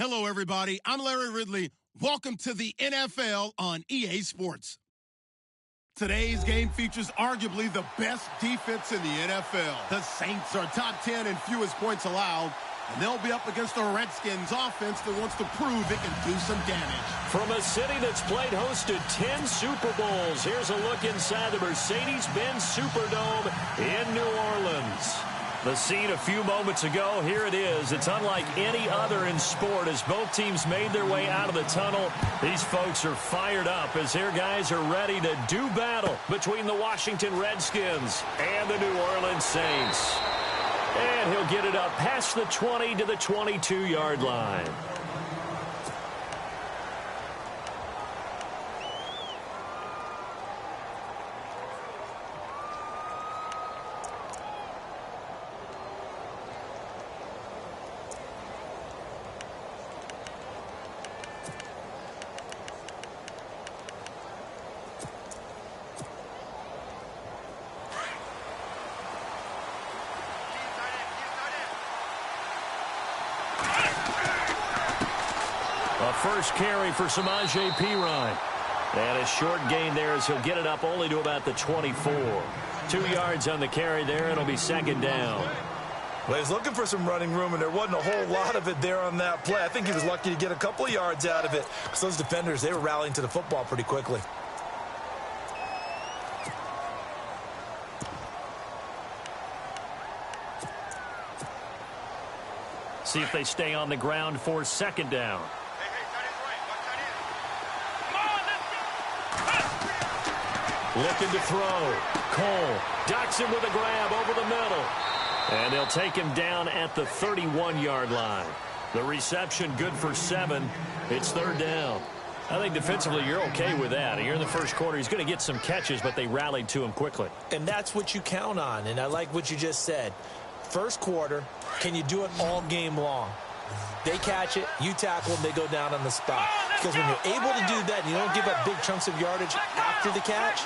Hello, everybody. I'm Larry Ridley. Welcome to the NFL on EA Sports. Today's game features arguably the best defense in the NFL. The Saints are top 10 in fewest points allowed, and they'll be up against a Redskins offense that wants to prove it can do some damage. From a city that's played host to 10 Super Bowls, here's a look inside the Mercedes-Benz Superdome in New Orleans. The scene a few moments ago, here it is. It's unlike any other in sport as both teams made their way out of the tunnel. These folks are fired up as their guys are ready to do battle between the Washington Redskins and the New Orleans Saints. And he'll get it up past the 20 to the 22-yard line. First carry for Samaje Perine. And a short gain there as he'll get it up only to about the 24. 2 yards on the carry there. It'll be second down. Well, he's looking for some running room, and there wasn't a whole lot of it there on that play. I think he was lucky to get a couple of yards out of it because those defenders, they were rallying to the football pretty quickly. See if they stay on the ground for second down. Looking to throw. Cole docks him with a grab over the middle. And they'll take him down at the 31-yard line. The reception good for 7. It's third down. I think defensively you're okay with that. Here in the first quarter, he's going to get some catches, but they rallied to him quickly. And that's what you count on, and I like what you just said. First quarter, can you do it all game long? They catch it, you tackle them, they go down on the spot. Because when you're able to do that and you don't give up big chunks of yardage after the catch,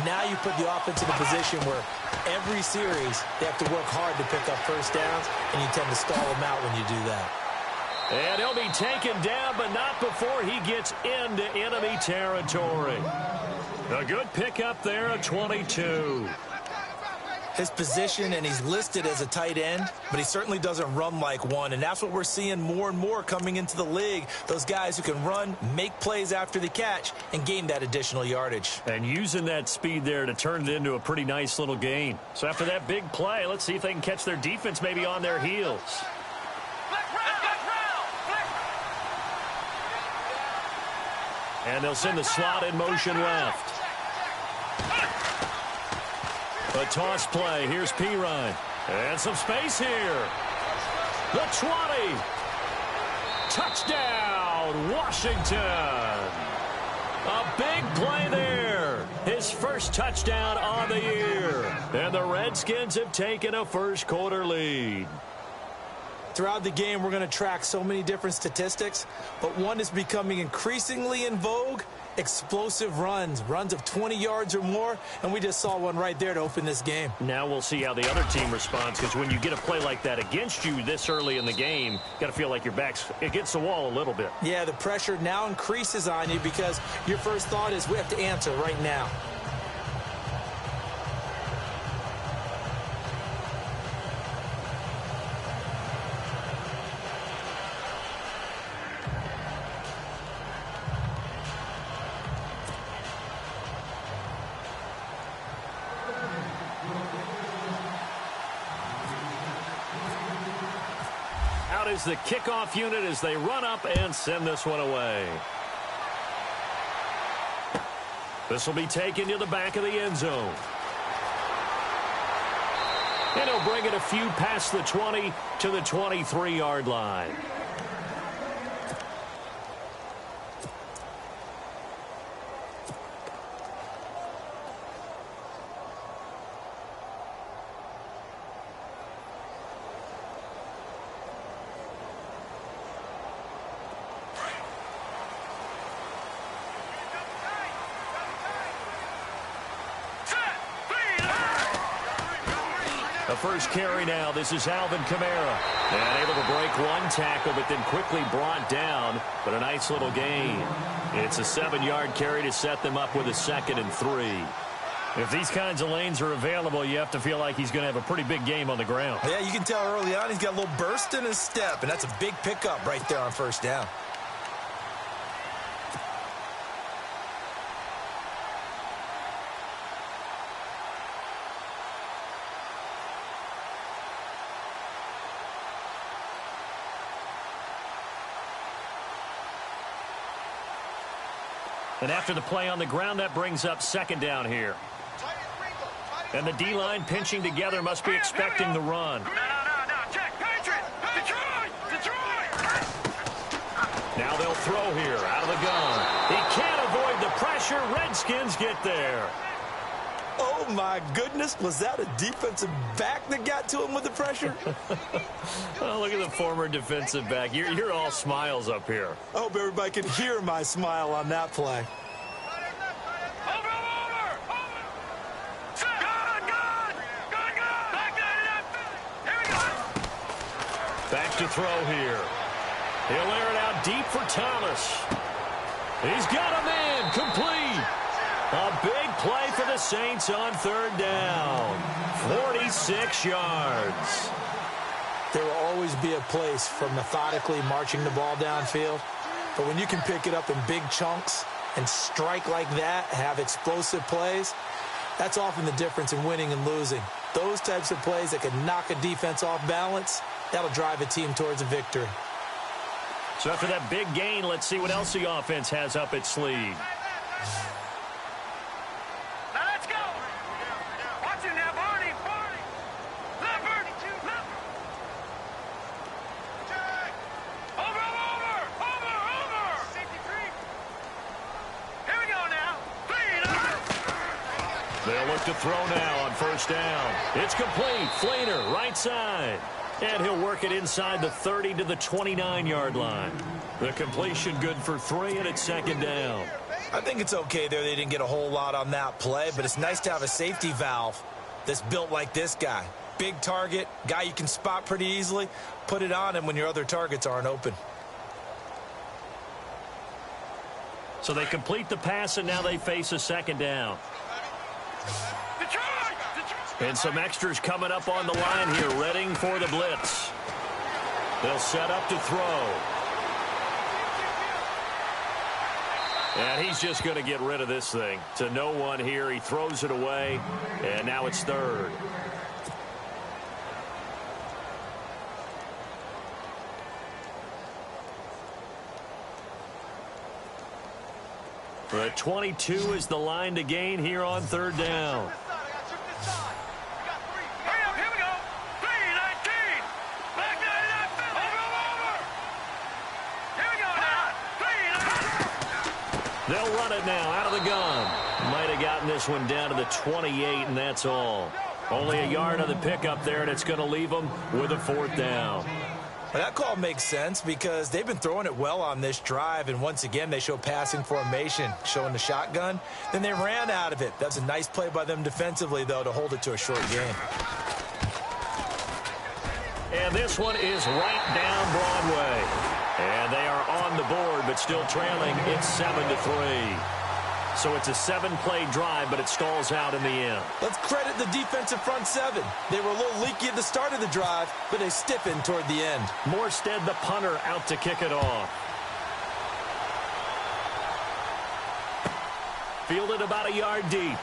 now you put the offense in a position where every series they have to work hard to pick up first downs, and you tend to stall them out when you do that. And he'll be taken down, but not before he gets into enemy territory. A good pickup there at 22. His position, and he's listed as a tight end, but he certainly doesn't run like one, and that's what we're seeing more and more coming into the league. Those guys who can run, make plays after the catch, and gain that additional yardage. And using that speed there to turn it into a pretty nice little gain. So after that big play, let's see if they can catch their defense maybe on their heels. And they'll send the slot in motion left. A toss play. Here's Perine. And some space here. The 20. Touchdown, Washington. A big play there. His first touchdown on the year. And the Redskins have taken a first quarter lead. Throughout the game, we're going to track so many different statistics, but one is becoming increasingly in vogue: explosive runs of 20 yards or more, and we just saw one right there to open this game. Now we'll see how the other team responds, because when you get a play like that against you this early in the game, you got to feel like your back's against the wall a little bit. Yeah, the pressure now increases on you because your first thought is we have to answer right now. Is the kickoff unit as they run up and send this one away. This will be taken to the back of the end zone. And he'll bring it a few past the 20 to the 23-yard line. A first carry now. This is Alvin Kamara. And able to break one tackle, but then quickly brought down. But a nice little gain. It's a 7-yard carry to set them up with a 2nd and 3. If these kinds of lanes are available, you have to feel like he's going to have a pretty big game on the ground. Yeah, you can tell early on he's got a little burst in his step, and that's a big pickup right there on first down. And after the play on the ground, that brings up 2nd down here. And the D-line pinching together must be expecting the run. No. Check. Patriot. Detroit. Now they'll throw here out of the gun. He can't avoid the pressure. Redskins get there. Oh, my goodness. Was that a defensive back that got to him with the pressure? Oh, look at the former defensive back. You're all smiles up here. I hope everybody can hear my smile on that play. Back to throw here. He'll air it out deep for Thomas. He's got a man complete. A big play for the Saints on 3rd down. 46 yards. There will always be a place for methodically marching the ball downfield. But when you can pick it up in big chunks and strike like that, have explosive plays, that's often the difference in winning and losing. Those types of plays that can knock a defense off balance, that'll drive a team towards a victory. So after that big gain, let's see what else the offense has up its sleeve. Now let's go. Watch it now, Barney. Leopard. Over. Safety creep. Here we go now. They'll look to throw now on 1st down. It's complete. Fleener, right side. And he'll work it inside the 30 to the 29-yard line. The completion good for 3, and it's 2nd down. I think it's okay there. They didn't get a whole lot on that play, but it's nice to have a safety valve that's built like this guy. Big target, guy you can spot pretty easily. Put it on him when your other targets aren't open. So they complete the pass, and now they face a 2nd down. And some extras coming up on the line here, readying for the blitz. They'll set up to throw. And he's just going to get rid of this thing. To no one here. He throws it away, and now it's 3rd. The 22 is the line to gain here on 3rd down. They'll run it now out of the gun. Might have gotten this one down to the 28, and that's all. Only a yard on the pickup there, and it's going to leave them with a 4th down. Well, that call makes sense because they've been throwing it well on this drive, and once again they show passing formation, showing the shotgun. Then they ran out of it. That was a nice play by them defensively, though, to hold it to a short gain. And this one is right down Broadway. And they are on the board, but still trailing. It's 7-3. So it's a 7-play drive, but it stalls out in the end. Let's credit the defensive front 7. They were a little leaky at the start of the drive, but they stiffened toward the end. Morstead, the punter, out to kick it off. Fielded about a yard deep.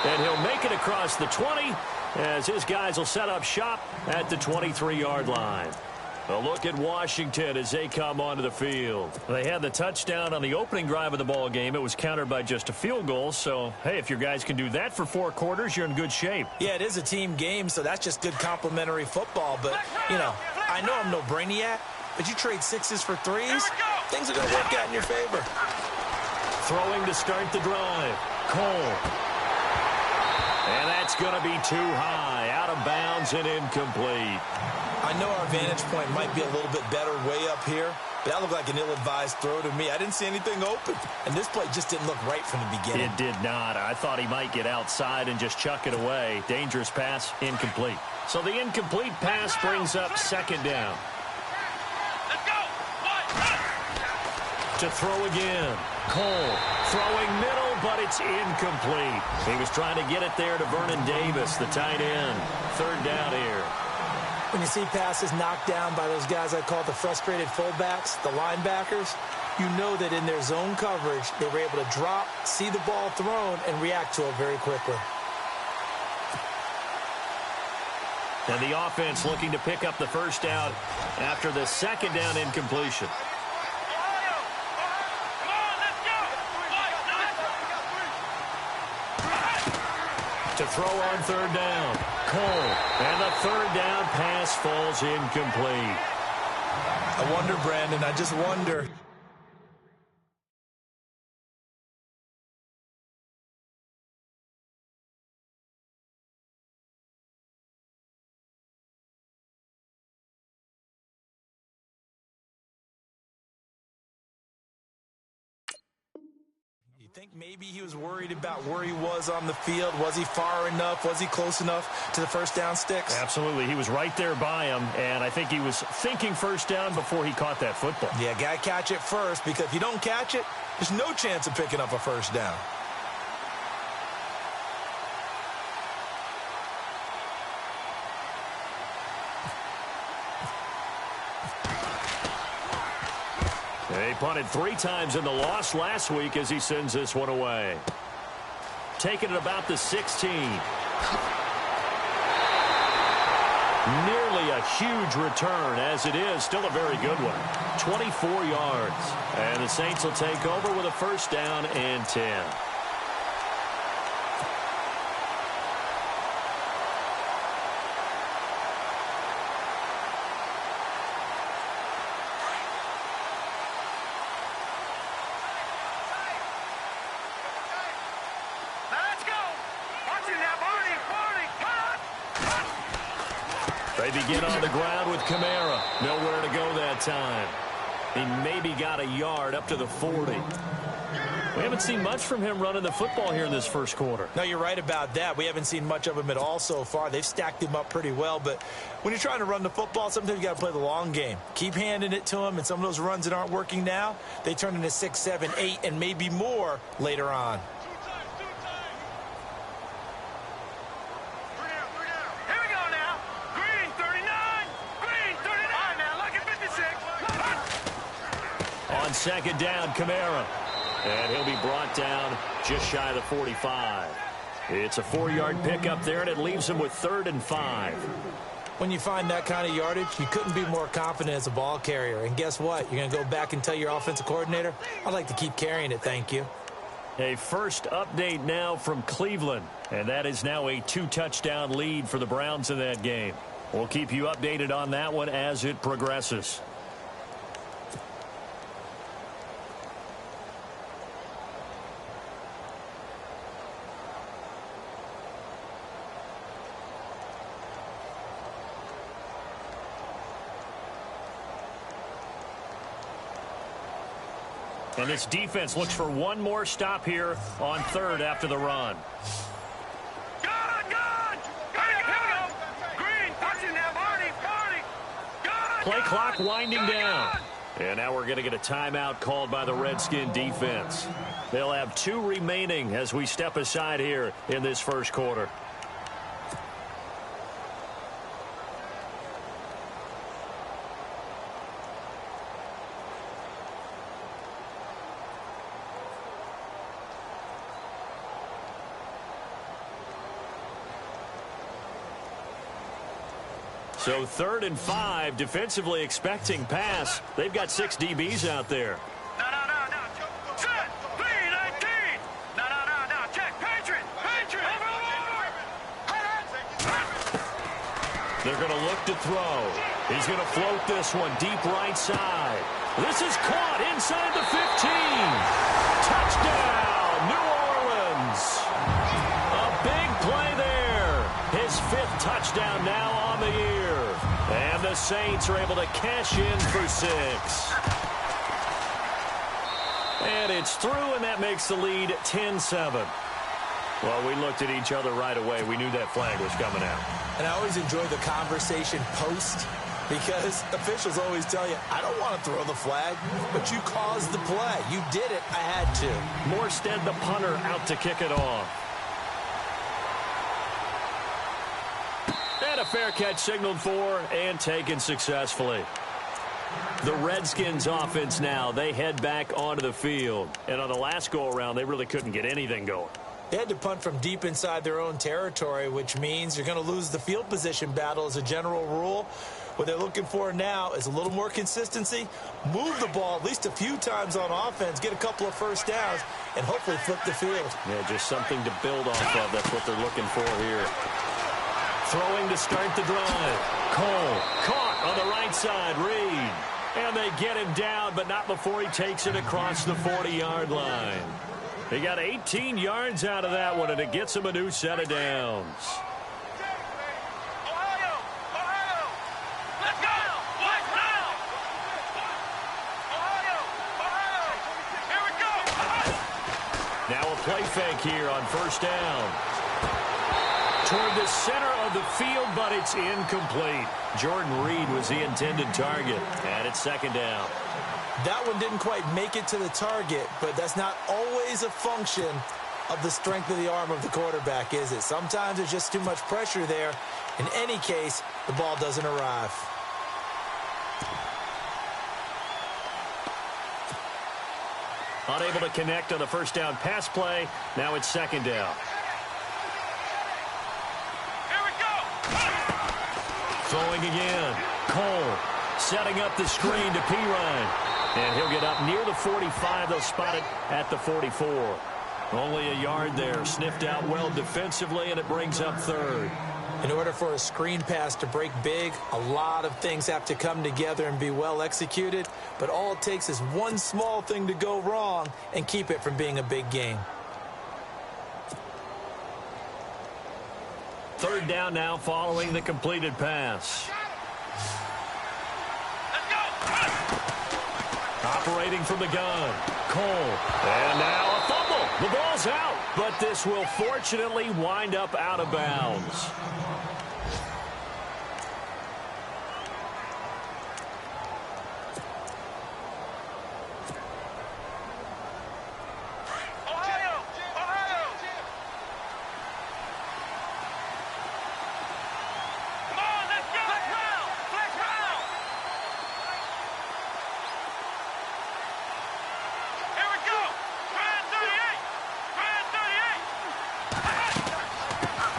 And he'll make it across the 20 as his guys will set up shop at the 23-yard line. A look at Washington as they come onto the field. They had the touchdown on the opening drive of the ball game. It was countered by just a field goal. So, hey, if your guys can do that for 4 quarters, you're in good shape. Yeah, it is a team game, so that's just good complimentary football. But, you know, I know I'm no brainiac, but you trade 6s for 3s, things are going to work out in your favor. Throwing to start the drive. Cole. And that's going to be too high. Out of bounds and incomplete. I know our vantage point might be a little bit better way up here, but that looked like an ill-advised throw to me. I didn't see anything open, and this play just didn't look right from the beginning. It did not. I thought he might get outside and just chuck it away. Dangerous pass, incomplete. So the incomplete pass brings up second down. Let's go. To throw again. Cole throwing middle, but it's incomplete. He was trying to get it there to Vernon Davis, the tight end. Third down here. When you see passes knocked down by those guys I call the frustrated fullbacks, the linebackers, you know that in their zone coverage, they were able to drop, see the ball thrown, and react to it very quickly. And the offense looking to pick up the first down after the second down incompletion. To throw on third down. Cole. And the third down pass falls incomplete. I wonder, Brandon, I just wonder. You think maybe he was worried about where he was on the field? Was he far enough? Was he close enough to the first down sticks? Absolutely. He was right there by him, and I think he was thinking first down before he caught that football. Yeah, got to catch it first, because if you don't catch it, there's no chance of picking up a first down. He punted 3 times in the loss last week as he sends this one away. Taking it about the 16. Nearly a huge return, as it is. Still a very good one. 24 yards. And the Saints will take over with a first down and 10. They begin on the ground with Kamara. Nowhere to go that time. He maybe got a yard up to the 40. We haven't seen much from him running the football here in this first quarter. No, you're right about that. We haven't seen much of him at all so far. They've stacked him up pretty well, but when you're trying to run the football, sometimes you got to play the long game. Keep handing it to him, and some of those runs that aren't working now, they turn into 6, 7, 8, and maybe more later on. On second down, Kamara. And he'll be brought down just shy of the 45. It's a 4-yard pickup there, and it leaves him with 3rd and 5. When you find that kind of yardage, you couldn't be more confident as a ball carrier. And guess what? You're going to go back and tell your offensive coordinator, I'd like to keep carrying it, thank you. A first update now from Cleveland. And that is now a 2-touchdown lead for the Browns in that game. We'll keep you updated on that one as it progresses. And this defense looks for one more stop here on 3rd after the run. Play clock winding down. And now we're going to get a timeout called by the Redskin defense. They'll have 2 remaining as we step aside here in this first quarter. So 3rd and 5, defensively expecting pass. They've got 6 DBs out there. No. Set. Lead 18. No. Check. Patriot. They're going to look to throw. He's going to float this one deep right side. This is caught inside the 15. Touchdown, New Orleans. A big play there. His 5th touchdown now on the year. And the Saints are able to cash in for 6. And it's through, and that makes the lead 10-7. Well, we looked at each other right away. We knew that flag was coming out. And I always enjoy the conversation post, because officials always tell you, I don't want to throw the flag, but you caused the play. You did it. I had to. Morstead, the punter, out to kick it off. And a fair catch signaled for and taken successfully. The Redskins offense now, they head back onto the field. And on the last go-around, they really couldn't get anything going. They had to punt from deep inside their own territory, which means you're going to lose the field position battle as a general rule. What they're looking for now is a little more consistency, move the ball at least a few times on offense, get a couple of first downs, and hopefully flip the field. Yeah, just something to build off of. That's what they're looking for here. Throwing to start the drive. Cole caught on the right side. Reed. And they get him down, but not before he takes it across the 40-yard line. He got 18 yards out of that one, and it gets him a new set of downs. Now a play fake here on first down. Toward the center of the field, but it's incomplete. Jordan Reed was the intended target, and it's second down. That one didn't quite make it to the target, but that's not always a function of the strength of the arm of the quarterback, is it? Sometimes there's just too much pressure there. In any case, the ball doesn't arrive. Unable to connect on the first down pass play. Now it's second down. Here we go. Throwing again. Cole setting up the screen to Pirine. And he'll get up near the 45. They'll spot it at the 44. Only a yard there. Sniffed out well defensively, and it brings up third. In order for a screen pass to break big, a lot of things have to come together and be well executed. But all it takes is one small thing to go wrong and keep it from being a big game. Third down now following the completed pass. Operating from the gun. Cole. And now a fumble. The ball's out. But this will fortunately wind up out of bounds.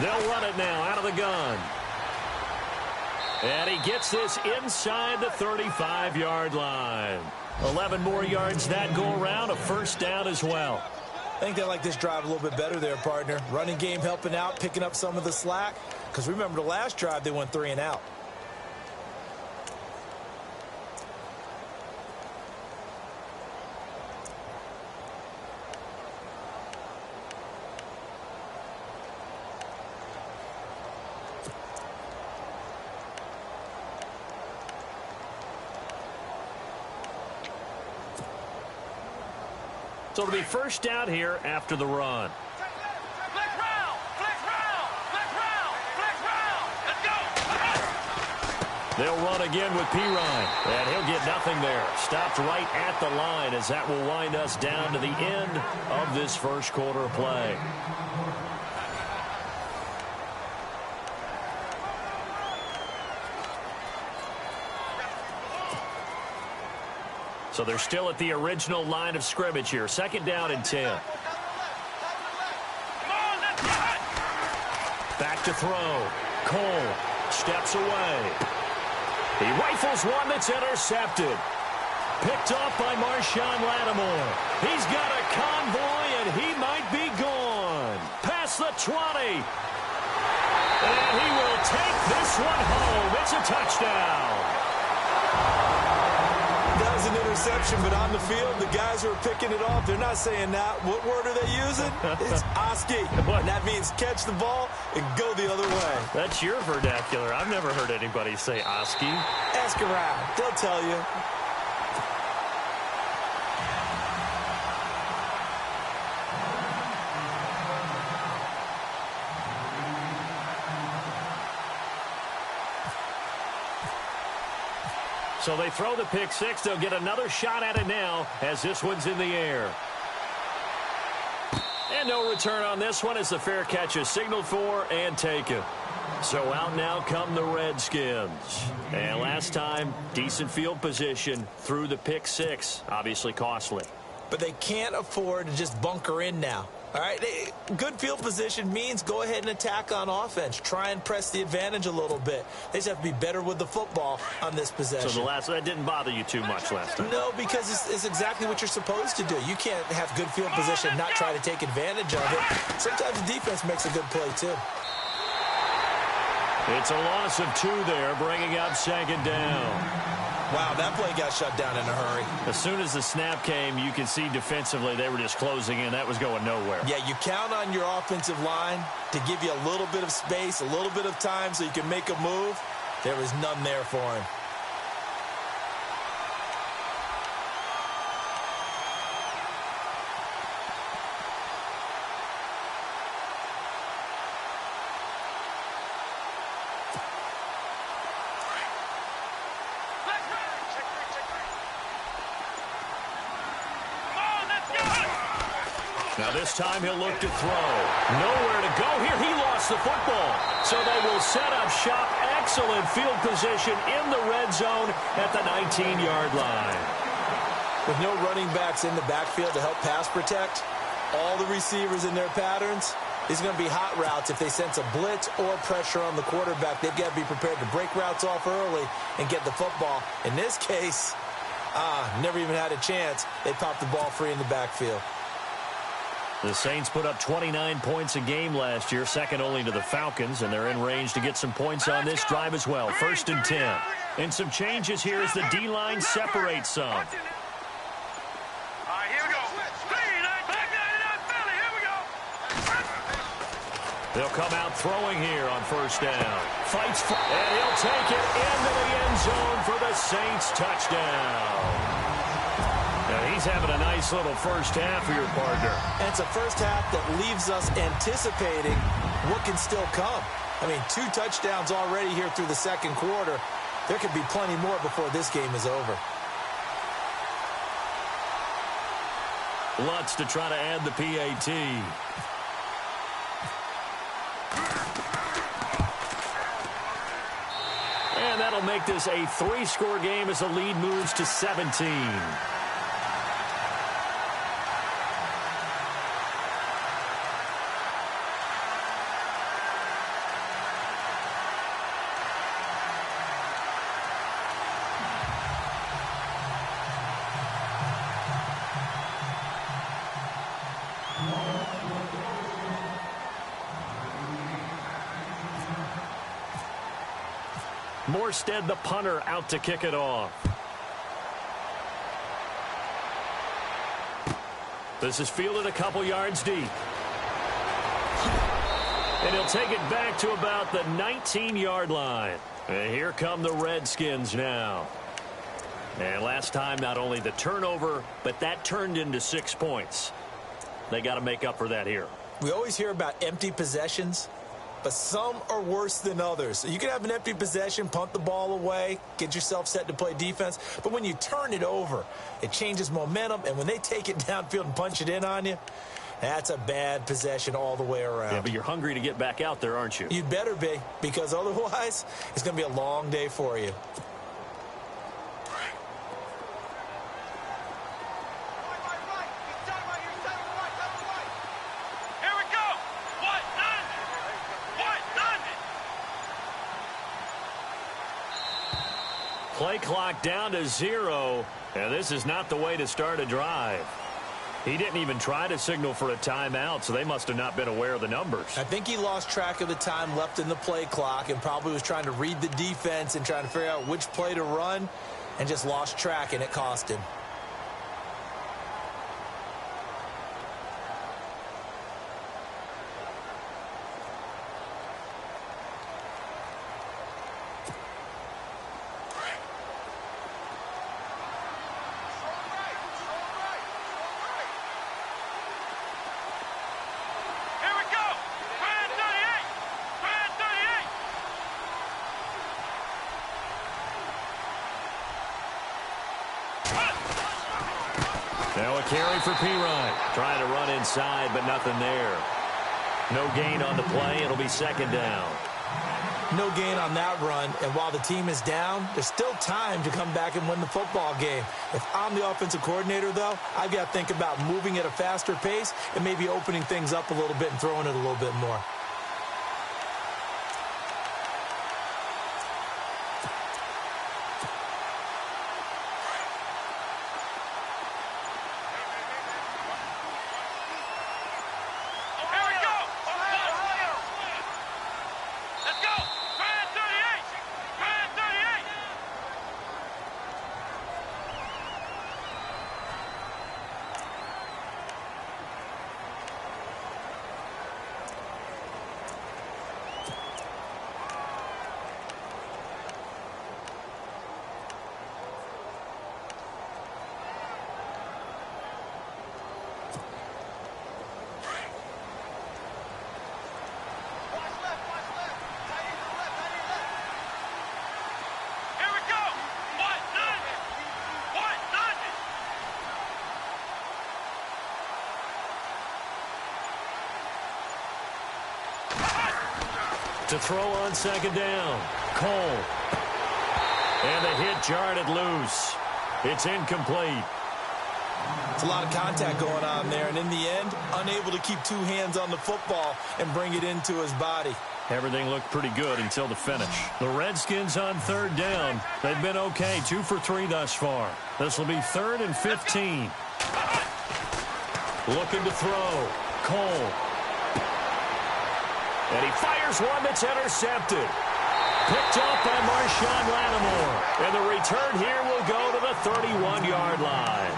They'll run it now out of the gun. And he gets this inside the 35-yard line. 11 more yards that go around, a first down as well. I think they like this drive a little bit better there, partner. Running game helping out, picking up some of the slack. Because remember the last drive, they went 3 and out. So it'll be first down here after the run. Flex round, flex round, flex round, flex round. Let's go. They'll run again with Pirine, and he'll get nothing there. Stopped right at the line as that will wind us down to the end of this first quarter of play. So they're still at the original line of scrimmage here. Second down and 10. Back to throw. Cole steps away. He rifles one that's intercepted. Picked off by Marshawn Lattimore. He's got a convoy, and he might be gone. Past the 20. And he will take this one home. It's a touchdown. That was an interception, but on the field, the guys who are picking it off, they're not saying that. What word are they using? It's Oski. And that means catch the ball and go the other way. That's your vernacular. I've never heard anybody say Oski. Ask around. They'll tell you. So they throw the pick six. They'll get another shot at it now as this one's in the air. And no return on this one as the fair catch is signaled for and taken. So out now come the Redskins. And last time, decent field position through the pick six. Obviously costly. But they can't afford to just bunker in now. All right, good field position means go ahead and attack on offense. Try and press the advantage a little bit. They just have to be better with the football on this possession. So that didn't bother you too much last time? No, because it's exactly what you're supposed to do. You can't have good field position and not try to take advantage of it. Sometimes the defense makes a good play, too. It's a loss of 2 there, bringing up second down. Wow, that play got shut down in a hurry. As soon as the snap came, you can see defensively they were just closing in. That was going nowhere. Yeah, you count on your offensive line to give you a little bit of space, a little bit of time so you can make a move. There was none there for him. Now this time he'll look to throw. Nowhere to go here. He lost the football. So they will set up shop. Excellent field position in the red zone at the 19-yard line. With no running backs in the backfield to help pass protect, all the receivers in their patterns, these are going to be hot routes if they sense a blitz or pressure on the quarterback. They've got to be prepared to break routes off early and get the football. In this case, never even had a chance. They popped the ball free in the backfield. The Saints put up 29 points a game last year, second only to the Falcons, and they're in range to get some points on this drive as well. 1st and 10. And some changes here as the D-line separates some. All right, here we go. Here we go. They'll come out throwing here on 1st down. Fights for, and he'll take it into the end zone for the Saints touchdown. Now he's having a nice little first half for your partner. And it's a first half that leaves us anticipating what can still come. I mean, 2 touchdowns already here through the second quarter. There could be plenty more before this game is over. Lutz to try to add the PAT. And that'll make this a 3-score game as the lead moves to 17. Morstead, the punter, out to kick it off. This is fielded a couple yards deep. And he'll take it back to about the 19-yard line. And here come the Redskins now. And last time, not only the turnover, but that turned into 6 points. They got to make up for that here. We always hear about empty possessions, but some are worse than others. You can have an empty possession, punt the ball away, get yourself set to play defense. But when you turn it over, it changes momentum. And when they take it downfield and punch it in on you, that's a bad possession all the way around. Yeah, but you're hungry to get back out there, aren't you? You'd better be, because otherwise it's going to be a long day for you. Play clock down to 0, and this is not the way to start a drive. He didn't even try to signal for a timeout, so they must have not been aware of the numbers. I think he lost track of the time left in the play clock and probably was trying to read the defense and trying to figure out which play to run and just lost track, and it cost him. Now a carry for Pirine. Trying to run inside, but nothing there. No gain on the play. It'll be second down. No gain on that run, and while the team is down, there's still time to come back and win the football game. If I'm the offensive coordinator, though, I've got to think about moving at a faster pace and maybe opening things up a little bit and throwing it a little bit more. To throw on second down, Cole. And the hit jarred loose. It's incomplete. It's a lot of contact going on there, and in the end, unable to keep two hands on the football and bring it into his body. Everything looked pretty good until the finish. The Redskins on third down. They've been okay, 2 for 3 thus far. This will be 3rd and 15. Looking to throw, Cole. And he fires one that's intercepted. Picked up by Marshawn Lattimore. And the return here will go to the 31-yard line.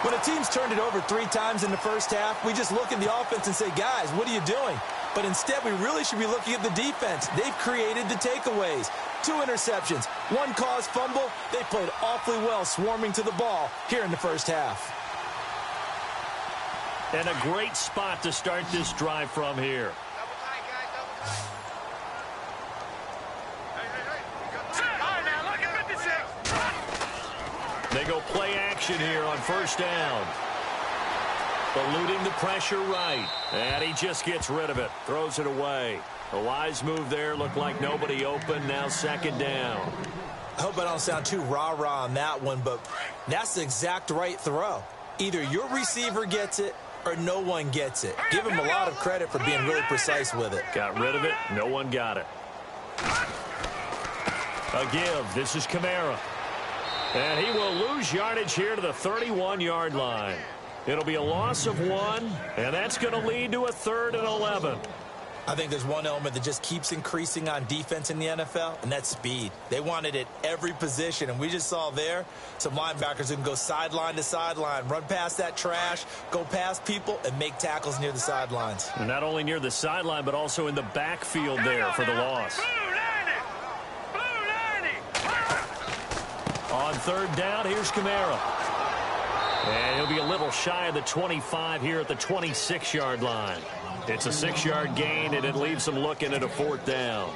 When a team's turned it over 3 times in the first half, we just look at the offense and say, guys, what are you doing? But instead, we really should be looking at the defense. They've created the takeaways. 2 interceptions, 1 caused fumble. They played awfully well swarming to the ball here in the first half. And a great spot to start this drive from here. They go play action here on first down. Eluding the pressure right. And he just gets rid of it. Throws it away. A wise move there. Looked like nobody open. Now second down. I hope I don't sound too rah-rah on that one, but that's the exact right throw. Either your receiver gets it or no one gets it. Give him a lot of credit for being really precise with it. Got rid of it. No one got it. A give. This is Kamara. And he will lose yardage here to the 31-yard line. It'll be a loss of 1, and that's going to lead to a 3rd and 11. I think there's one element that just keeps increasing on defense in the NFL, and that's speed. They want it at every position, and we just saw there some linebackers who can go sideline to sideline, run past that trash, go past people, and make tackles near the sidelines. And not only near the sideline, but also in the backfield there for the loss. On third down, here's Kamara. And he'll be a little shy of the 25 here at the 26-yard line. It's a 6-yard gain, and it leaves them looking at a 4th down.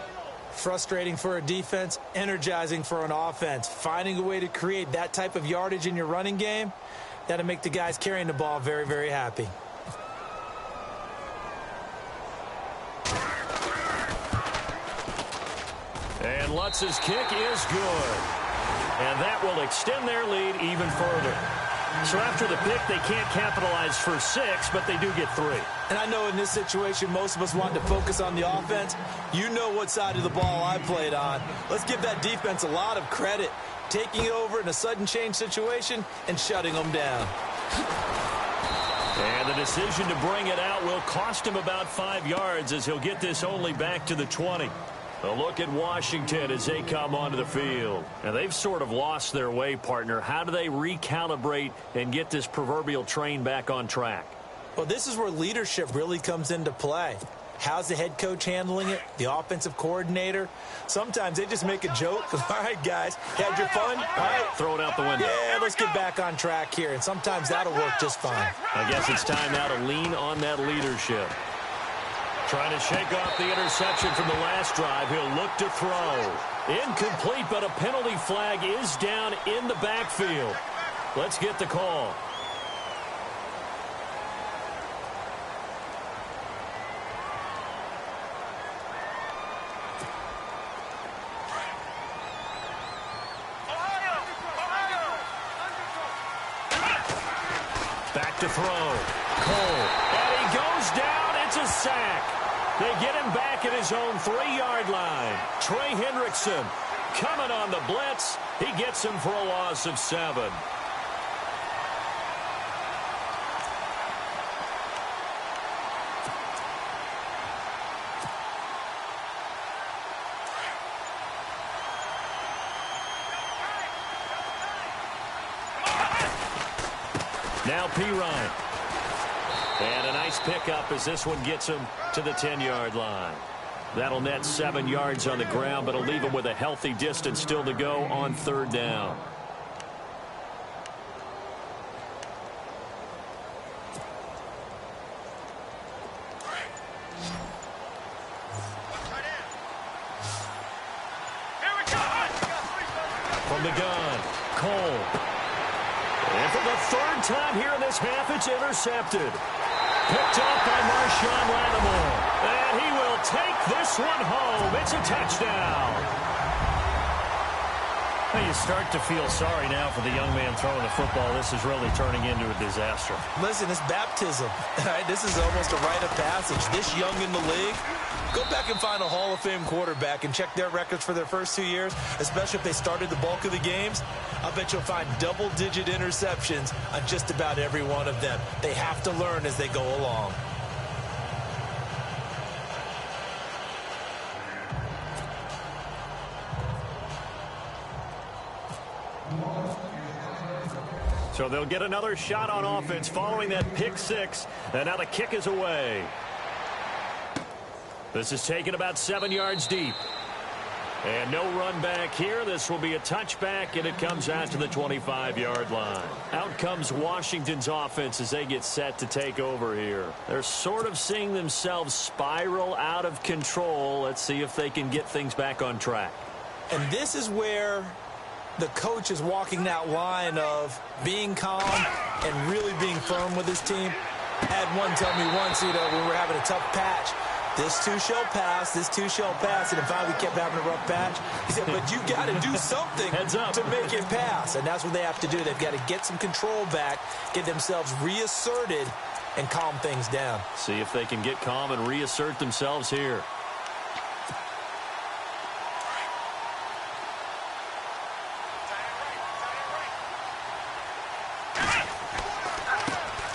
Frustrating for a defense, energizing for an offense. Finding a way to create that type of yardage in your running game, that'll make the guys carrying the ball very, very happy. And Lutz's kick is good. And that will extend their lead even further. So after the pick, they can't capitalize for 6, but they do get 3. And I know in this situation, most of us want to focus on the offense. You know what side of the ball I played on. Let's give that defense a lot of credit. Taking it over in a sudden change situation and shutting them down. And the decision to bring it out will cost him about 5 yards as he'll get this only back to the 20. A look at Washington as they come onto the field. And they've sort of lost their way, partner. How do they recalibrate and get this proverbial train back on track? Well, this is where leadership really comes into play. How's the head coach handling it? The offensive coordinator? Sometimes they just make a joke. All right, guys, had your fun? All right. Throw it out the window. Yeah, let's get back on track here. And sometimes that'll work just fine. I guess it's time now to lean on that leadership. Trying to shake off the interception from the last drive. He'll look to throw. Incomplete, but a penalty flag is down in the backfield. Let's get the call. to throw. Cole. And he goes down. It's a sack. They get him back at his own 3-yard line. Trey Hendrickson coming on the blitz. He gets him for a loss of 7. Now Pirine. And a nice pickup as this one gets him to the 10-yard line. That'll net 7 yards on the ground, but it'll leave him with a healthy distance still to go on 3rd down. From the gun, Cole. And for the 3rd time here in this half, it's intercepted. Picked off by Marshawn Lattimore. And he will take this one home. It's a touchdown. Well, you start to feel sorry now for the young man throwing the football. This is really turning into a disaster. Listen, it's baptism. Right? This is almost a rite of passage. This young in the league, go back and find a Hall of Fame quarterback and check their records for their first 2 years, especially if they started the bulk of the games. I'll bet you'll find double-digit interceptions on just about every one of them. They have to learn as they go along. So they'll get another shot on offense following that pick 6. And now the kick is away. This is taken about 7 yards deep. And no run back here. This will be a touchback, and it comes out to the 25-yard line. Out comes Washington's offense as they get set to take over here. They're sort of seeing themselves spiral out of control. Let's see if they can get things back on track. And this is where the coach is walking that line of being calm and really being firm with his team. I had one tell me once, when we were having a tough patch, this too shall pass, this too shall pass. And if we kept having a rough patch, he said, but you got to do something to make it pass. And that's what they have to do. They've got to get some control back, get themselves reasserted, and calm things down. See if they can get calm and reassert themselves here.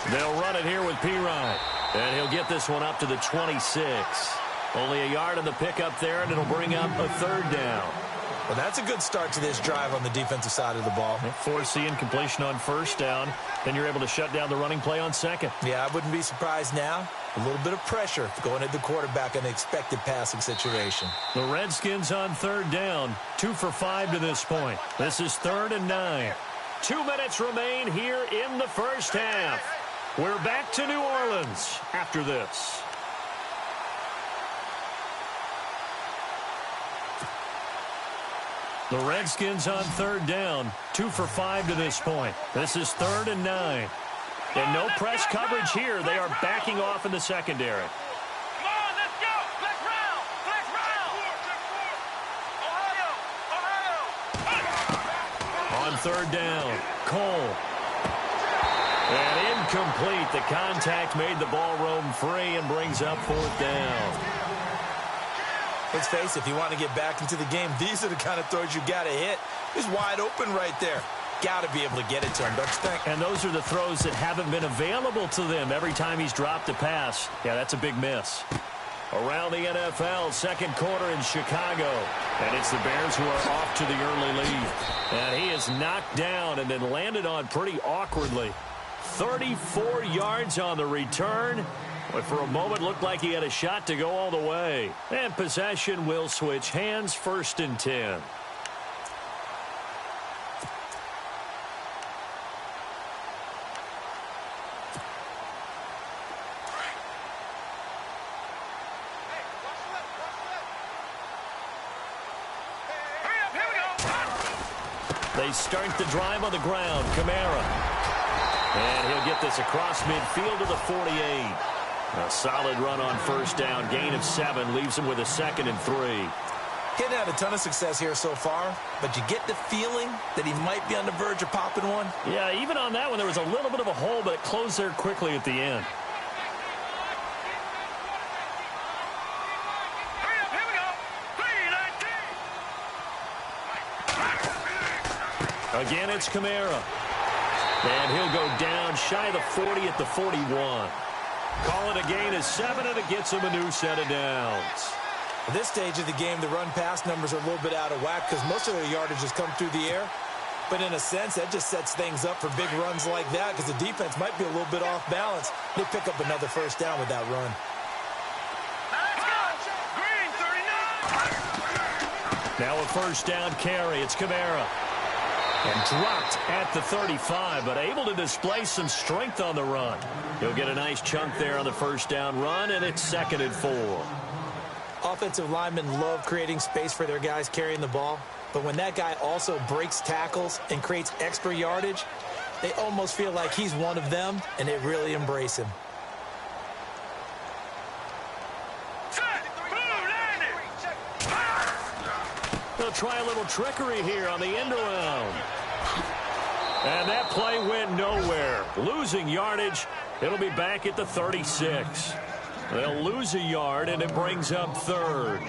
They'll run it here with Pirine. And he'll get this one up to the 26. Only a yard on the pickup there, and it'll bring up a 3rd down. Well, that's a good start to this drive on the defensive side of the ball. Forcing incompletion on 1st down. Then you're able to shut down the running play on 2nd. Yeah, I wouldn't be surprised now. A little bit of pressure going at the quarterback in an expected passing situation. The Redskins on 3rd down. 2 for 5 to this point. This is 3rd and 9. 2 minutes remain here in the 1st half. We're back to New Orleans after this. The Redskins on 3rd down. 2 for 5 to this point. This is 3rd and 9. And no press coverage here. They are backing off in the secondary. Come on, let's go. Let's round. Let's round. Ohio. On 3rd down, Cole. And incomplete. The contact made the ball roam free and brings up 4th down. Let's face it, if you want to get back into the game, these are the kind of throws you got to hit. He's wide open right there. Got to be able to get it to him, don't you think? And those are the throws that haven't been available to them every time he's dropped a pass. Yeah, that's a big miss. Around the NFL, 2nd quarter in Chicago. And it's the Bears who are off to the early lead. And he is knocked down and then landed on pretty awkwardly. 34 yards on the return. But for a moment, looked like he had a shot to go all the way. And possession will switch hands, 1st and 10. They start the drive on the ground. Kamara. And he'll get this across midfield to the 48. A solid run on 1st down. Gain of 7 leaves him with a 2nd and 3. He hadn't had a ton of success here so far, but you get the feeling that he might be on the verge of popping one. Yeah, even on that one, there was a little bit of a hole, but it closed there quickly at the end. Here we go. 3-19. Again, it's Kamara. And he'll go down shy of the 40 at the 41. Call it a gain of 7, and it gets him a new set of downs. At this stage of the game, the run-pass numbers are a little bit out of whack because most of their yardage has come through the air. But in a sense, that just sets things up for big runs like that because the defense might be a little bit off balance. They pick up another first down with that run. Let's go. Green 39. Now a first down carry. It's Kamara. And dropped at the 35, but able to display some strength on the run. He'll get a nice chunk there on the first down run, and it's 2nd and 4. Offensive linemen love creating space for their guys carrying the ball, but when that guy also breaks tackles and creates extra yardage, they almost feel like he's one of them, and they really embrace him. Set. Blue landed. They'll try a little trickery here on the end around. And that play went nowhere. Losing yardage. It'll be back at the 36. They'll lose a yard, and it brings up 3rd.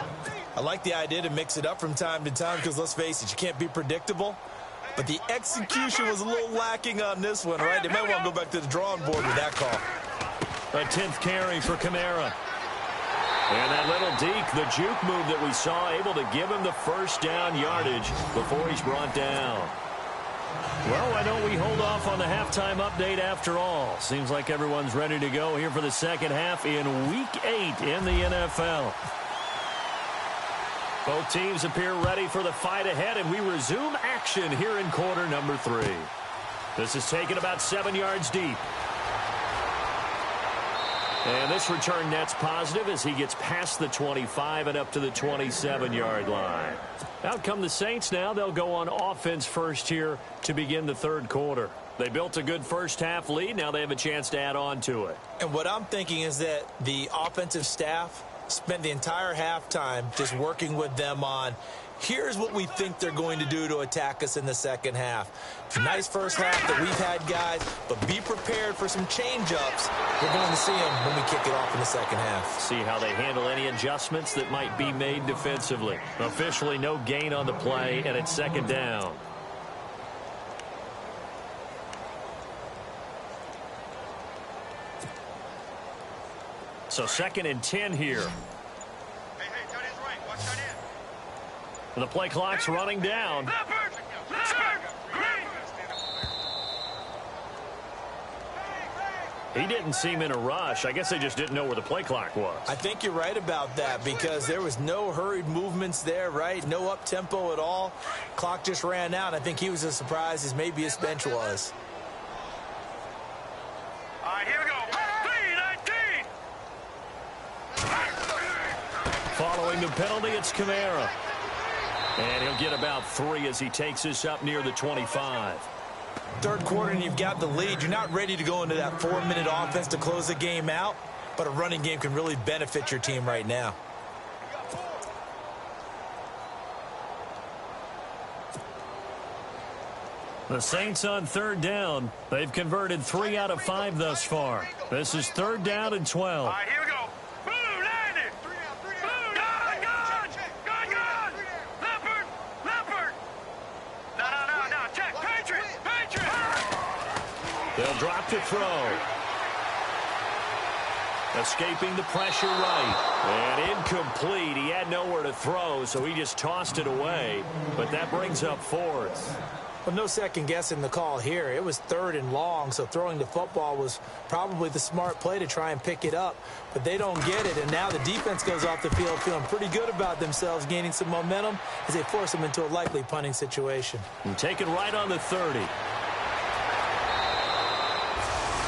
I like the idea to mix it up from time to time because, let's face it, you can't be predictable. But the execution was a little lacking on this one, right? They might want to go back to the drawing board with that call. A 10th carry for Kamara. And that little deke, the juke move that we saw, able to give him the first down yardage before he's brought down. Well, why don't we hold off on the halftime update after all? Seems like everyone's ready to go here for the second half in Week 8 in the NFL. Both teams appear ready for the fight ahead, and we resume action here in quarter number 3. This is taken about 7 yards deep. And this return net's positive as he gets past the 25 and up to the 27-yard line. Out come the Saints now. They'll go on offense first here to begin the 3rd quarter. They built a good first-half lead. Now they have a chance to add on to it. And what I'm thinking is that the offensive staff spent the entire halftime just working with them on, here's what we think they're going to do to attack us in the second half. Nice first half that we've had, guys, but be prepared for some change-ups. We're going to see them when we kick it off in the second half. See how they handle any adjustments that might be made defensively. Officially no gain on the play, and it's 2nd down. So 2nd and 10 here. Hey, tight end's right. Watch tight end. The play clock's running down. Leopard. Green. He didn't seem in a rush. I guess they just didn't know where the play clock was. I think you're right about that because there was no hurried movements there, right? No up-tempo at all. Clock just ran out. I think he was as surprised as maybe his bench was. All right, here we go. 3-19. Following the penalty, it's Kamara. And he'll get about 3 as he takes us up near the 25. 3rd quarter and you've got the lead. You're not ready to go into that 4-minute offense to close the game out, but a running game can really benefit your team right now. The Saints on 3rd down. They've converted 3 out of 5 thus far. This is 3rd down and 12. All right, here we go. Blue landed. Blue, gun. Leopard. No. Check. Patriot. They'll drop to throw. Escaping the pressure right. And incomplete. He had nowhere to throw, so he just tossed it away. But that brings up 4th. Well, no second guessing the call here. It was 3rd and long, so throwing the football was probably the smart play to try and pick it up. But they don't get it, and now the defense goes off the field feeling pretty good about themselves, gaining some momentum as they force them into a likely punting situation. And take it right on the 30.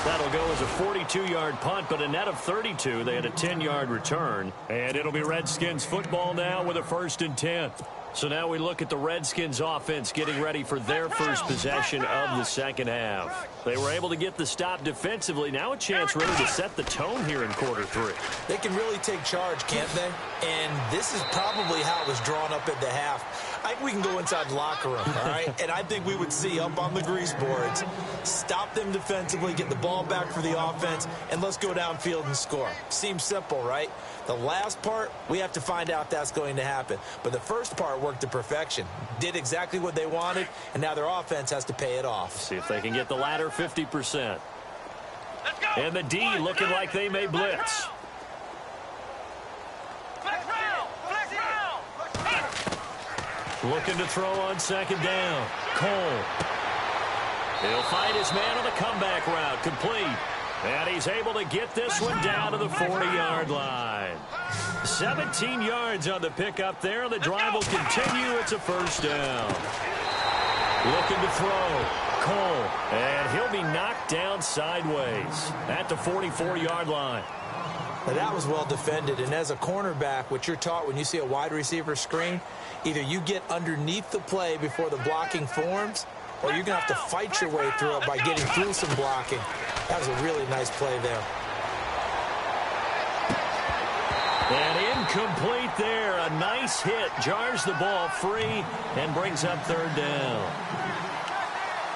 That'll go as a 42-yard punt, but a net of 32. They had a 10-yard return. And it'll be Redskins football now with a 1st and 10. So now we look at the Redskins offense getting ready for their first possession of the second half. They were able to get the stop defensively. Now a chance really to set the tone here in quarter three. They can really take charge, can't they? And this is probably how it was drawn up at the half. I think we can go inside the locker room, all right? And I think we would see up on the grease boards, stop them defensively, get the ball back for the offense, and let's go downfield and score. Seems simple, right? The last part, we have to find out if that's going to happen. But the first part worked to perfection. Did exactly what they wanted, and now their offense has to pay it off. See if they can get the latter 50%. And the D looking like they may blitz. Looking to throw on second down. Cole. He'll find his man on the comeback route. Complete. And he's able to get this one down to the 40-yard line. 17 yards on the pickup there. The drive will continue. It's a first down. Looking to throw. Cole. And he'll be knocked down sideways at the 44-yard line. Now that was well defended, and as a cornerback, what you're taught when you see a wide receiver screen, either you get underneath the play before the blocking forms, or you're going to have to fight your way through it by getting through some blocking. That was a really nice play there. And incomplete there. A nice hit. Jars the ball free and brings up third down.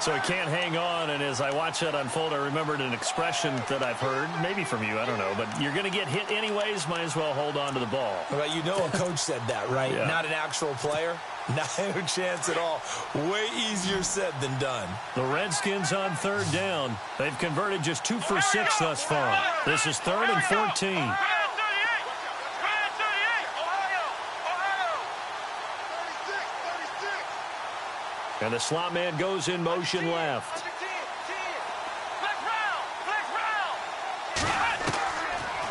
So he can't hang on, and as I watch that unfold, I remembered an expression that I've heard, maybe from you, I don't know, but you're going to get hit anyways, might as well hold on to the ball. Well, you know a coach said that, right? Yeah. Not an actual player. No chance at all. Way easier said than done. The Redskins on third down. They've converted just 2 for 6 thus far. This is 3rd and 14. And the slot man goes in motion left.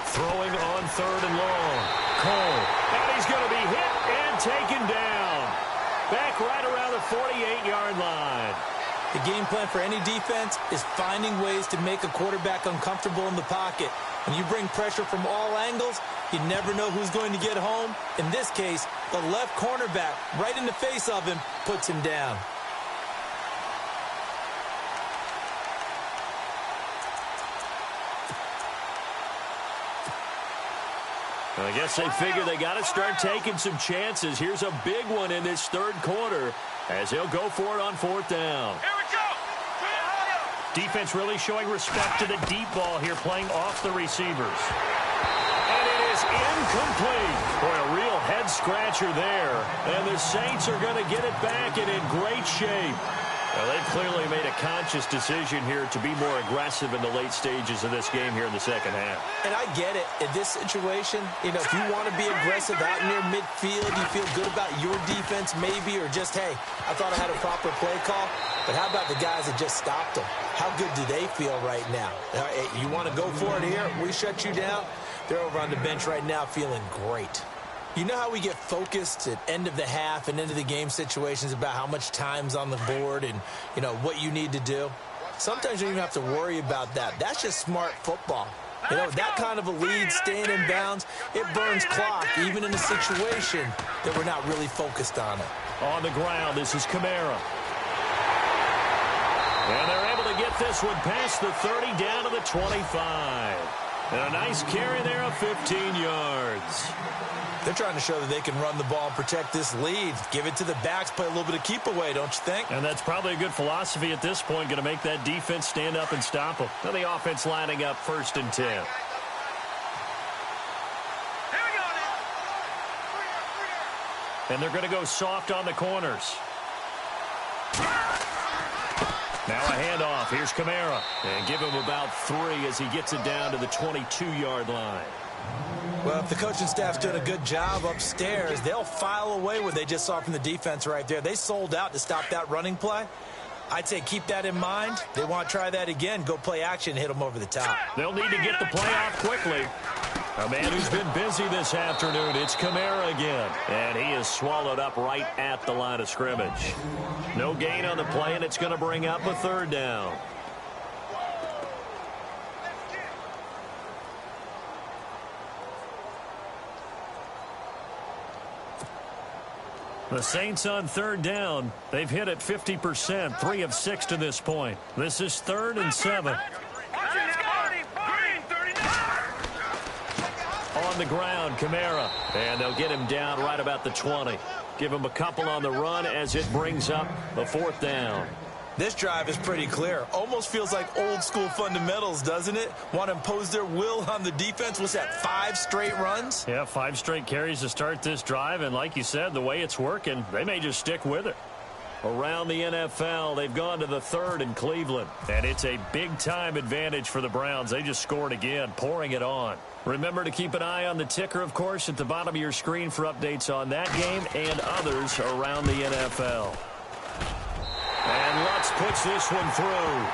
Throwing on 3rd and long. Cole. And he's going to be hit and taken down. Back right around the 48-yard line. The game plan for any defense is finding ways to make a quarterback uncomfortable in the pocket. When you bring pressure from all angles, you never know who's going to get home. In this case, the left cornerback, right in the face of him, puts him down. I guess they figure they got to start taking some chances. Here's a big one in this third quarter as he'll go for it on 4th down. Here we go. Defense really showing respect to the deep ball here, playing off the receivers. And it is incomplete. Boy, a real head-scratcher there. And the Saints are going to get it back and in great shape. Well, they've clearly made a conscious decision here to be more aggressive in the late stages of this game here in the second half. And I get it. In this situation, you know, if you want to be aggressive out near midfield, you feel good about your defense maybe, or just, hey, I thought I had a proper play call. But how about the guys that just stopped them? How good do they feel right now? You want to go for it here? We shut you down? They're over on the bench right now feeling great. You know how we get focused at end of the half and end of the game situations about how much time's on the board and, you know, what you need to do? Sometimes you don't even have to worry about that. That's just smart football. You know, that kind of a lead, staying in bounds, it burns clock, even in a situation that we're not really focused on it. On the ground, this is Kamara. And they're able to get this one past the 30 down to the 25. And a nice carry there of 15 yards. They're trying to show that they can run the ball and protect this lead. Give it to the backs, play a little bit of keep away, don't you think? And that's probably a good philosophy at this point, going to make that defense stand up and stop them. Now the offense lining up 1st and 10. And they're going to go soft on the corners. Now a handoff. Here's Kamara. And give him about 3 as he gets it down to the 22-yard line. Well, if the coaching staff's doing a good job upstairs, they'll file away what they just saw from the defense right there. They sold out to stop that running play. I'd say keep that in mind. They want to try that again. Go play action, hit them over the top. They'll need to get the play off quickly. A man who's been busy this afternoon, it's Kamara again. And he is swallowed up right at the line of scrimmage. No gain on the play, and it's going to bring up a 3rd down. The Saints on third down. They've hit it 50%, 3 of 6 to this point. This is 3rd and 7. On the ground, Kamara. And they'll get him down right about the 20. Give him a couple on the run as it brings up the 4th down. This drive is pretty clear. Almost feels like old school fundamentals, doesn't it? Want to impose their will on the defense. Was that 5 straight runs? Yeah, 5 straight carries to start this drive. And like you said, the way it's working, they may just stick with it. Around the NFL, they've gone to the 3rd in Cleveland. And it's a big-time advantage for the Browns. They just scored again, pouring it on. Remember to keep an eye on the ticker, of course, at the bottom of your screen for updates on that game and others around the NFL. And Lutz puts this one through.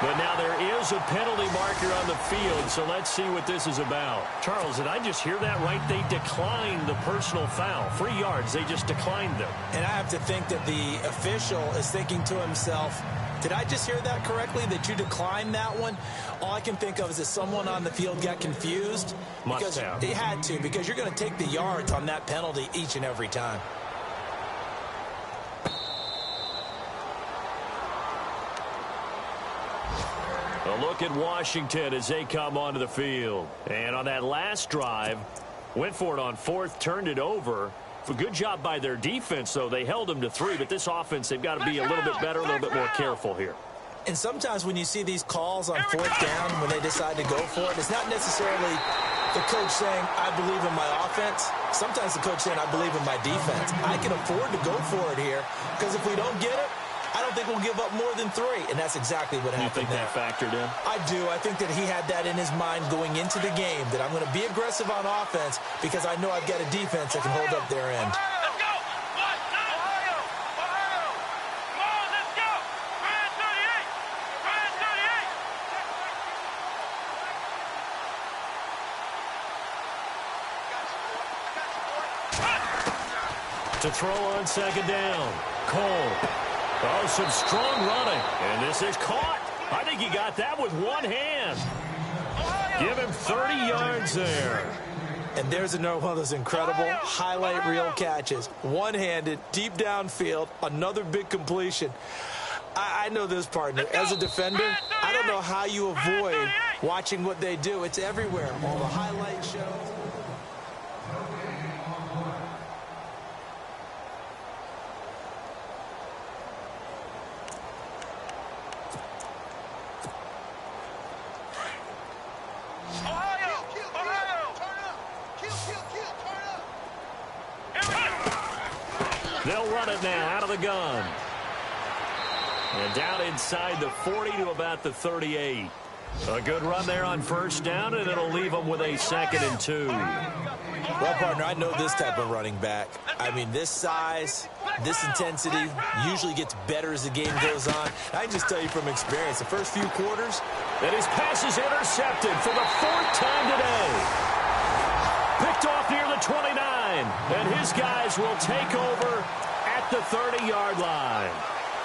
But now there is a penalty marker on the field, so let's see what this is about. Charles, did I just hear that right? They declined the personal foul. 3 yards, they just declined them. And I have to think that the official is thinking to himself, did I just hear that correctly, that you declined that one? All I can think of is that someone on the field got confused. Must have. They had to, because you're going to take the yards on that penalty each and every time. A look at Washington as they come onto the field. And on that last drive, went for it on 4th, turned it over. A good job by their defense, though. They held them to 3, but this offense, they've got to be a little bit better, a little bit more careful here. And sometimes when you see these calls on 4th down, when they decide to go for it, it's not necessarily the coach saying, I believe in my offense. Sometimes the coach saying, I believe in my defense. I can afford to go for it here, because if we don't get it, I don't think we'll give up more than 3, and that's exactly what happened. You think that factored in? I do. I think that he had that in his mind going into the game, that I'm going to be aggressive on offense because I know I've got a defense that can hold up their end. Let's go! Ohio! Ohio! Come on, let's go! Brand 38! Brand 38! To throw on 2nd down. Cole. Oh, some strong running. And this is caught. I think he got that with one hand. Give him 30 yards there. And there's another one of those incredible highlight reel catches. One-handed, deep downfield, another big completion. I know this, partner. As a defender, I don't know how you avoid watching what they do. It's everywhere. All the highlight shows. They'll run it now out of the gun. And down inside the 40 to about the 38. A good run there on 1st down, and it'll leave them with a 2nd and 2. Well, partner, I know this type of running back. I mean, this size, this intensity usually gets better as the game goes on. I can just tell you from experience, the first few quarters. And his pass is intercepted for the 4th time today. Picked off near the 29. And his guys will take over at the 30-yard line.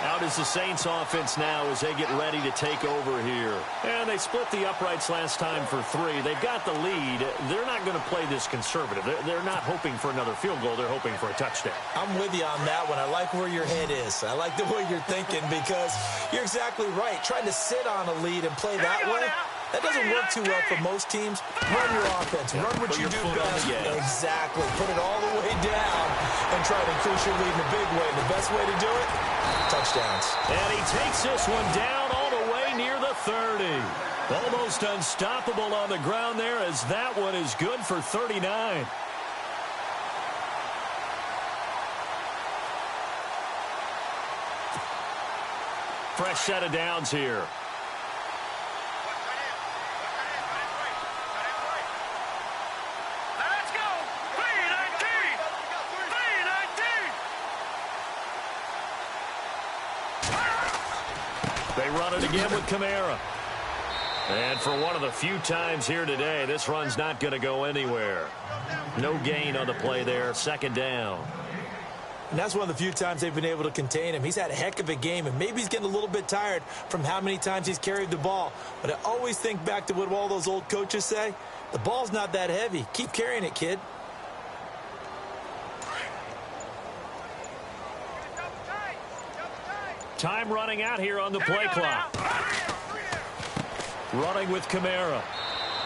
Out is the Saints offense now as they get ready to take over here. And they split the uprights last time for 3. They've got the lead. They're not going to play this conservative. They're not hoping for another field goal. They're hoping for a touchdown. I'm with you on that one. I like where your head is. I like the way you're thinking because you're exactly right. Trying to sit on a lead and play that way, that doesn't work too well for most teams. Run your offense. Run what you do best. Exactly. Put it all the way down and try to increase your lead in a big way. And the best way to do it, touchdowns. And he takes this one down all the way near the 30. Almost unstoppable on the ground there as that one is good for 39. Fresh set of downs here. They run it again with Kamara. And for one of the few times here today, this run's not going to go anywhere. No gain on the play there. 2nd down. And that's one of the few times they've been able to contain him. He's had a heck of a game, and maybe he's getting a little bit tired from how many times he's carried the ball. But I always think back to what all those old coaches say. The ball's not that heavy. Keep carrying it, kid. Time running out here on the play clock. Running with Kamara.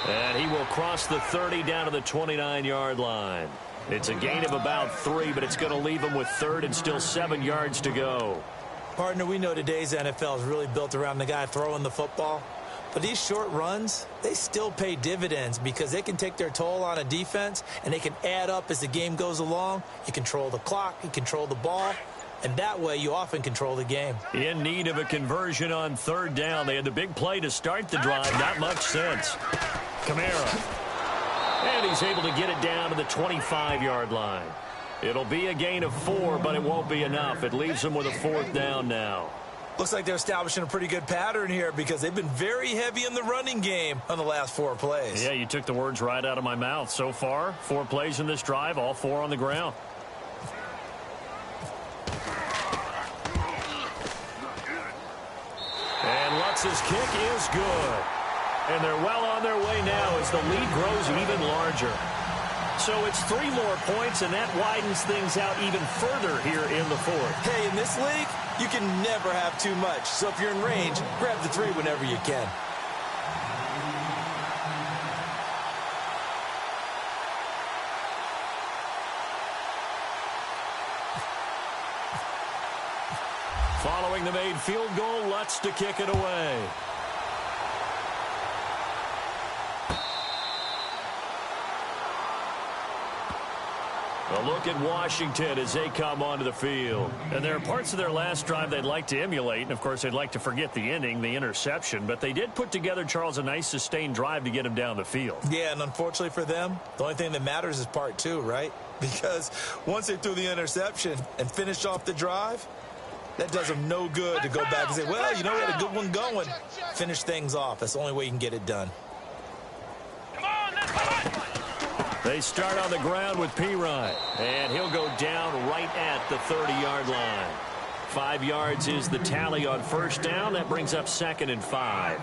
And he will cross the 30 down to the 29-yard line. It's a gain of about 3, but it's going to leave him with 3rd and still 7 yards to go. Partner, we know today's NFL is really built around the guy throwing the football. But these short runs, they still pay dividends because they can take their toll on a defense, and they can add up as the game goes along. You control the clock, you control the ball, and that way you often control the game. In need of a conversion on 3rd down. They had the big play to start the drive. Not much sense. Kamara. And he's able to get it down to the 25-yard line. It'll be a gain of 4, but it won't be enough. It leaves them with a 4th down now. Looks like they're establishing a pretty good pattern here because they've been very heavy in the running game on the last 4 plays. Yeah, you took the words right out of my mouth. So far, 4 plays in this drive, all 4 on the ground. And Lutz's kick is good. And they're well on their way now as the lead grows even larger. So it's 3 more points, and that widens things out even further here in the 4th. Hey, in this league, you can never have too much. So if you're in range, grab the 3 whenever you can. Following the made field goal, Lutz to kick it away. A look at Washington as they come onto the field. And there are parts of their last drive they'd like to emulate. And, of course, they'd like to forget the ending, the interception. But they did put together, Charles, a nice sustained drive to get him down the field. Yeah, and unfortunately for them, the only thing that matters is part 2, right? Because once they threw the interception and finished off the drive, that does them no good to go back and say, well, you know, we had a good one going. Finish things off. That's the only way you can get it done. They start on the ground with Pirine, and he'll go down right at the 30-yard line. 5 yards is the tally on 1st down. That brings up 2nd and 5.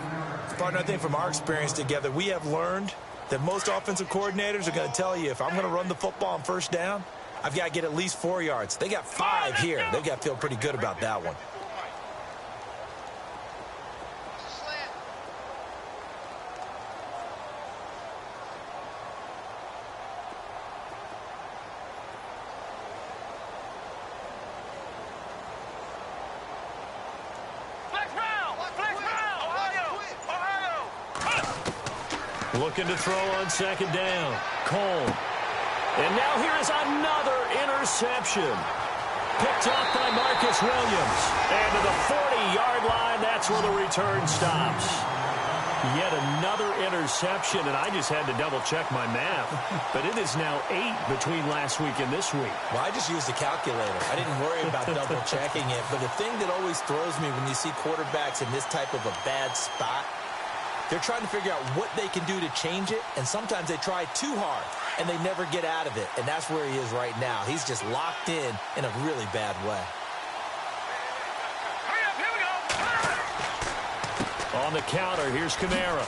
Partner, I think from our experience together, we have learned that most offensive coordinators are going to tell you, if I'm going to run the football on 1st down, I've got to get at least 4 yards. They got 5 here. They've got to feel pretty good about that one. Looking to throw on 2nd down. Cole. And now here is another interception. Picked off by Marcus Williams. And to the 40-yard line, that's where the return stops. Yet another interception, and I just had to double-check my math. But it is now 8 between last week and this week. Well, I just used a calculator. I didn't worry about double-checking it. But the thing that always throws me when you see quarterbacks in this type of a bad spot, they're trying to figure out what they can do to change it, and sometimes they try too hard, and they never get out of it, and that's where he is right now. He's just locked in a really bad way. On the counter, here's Kamara.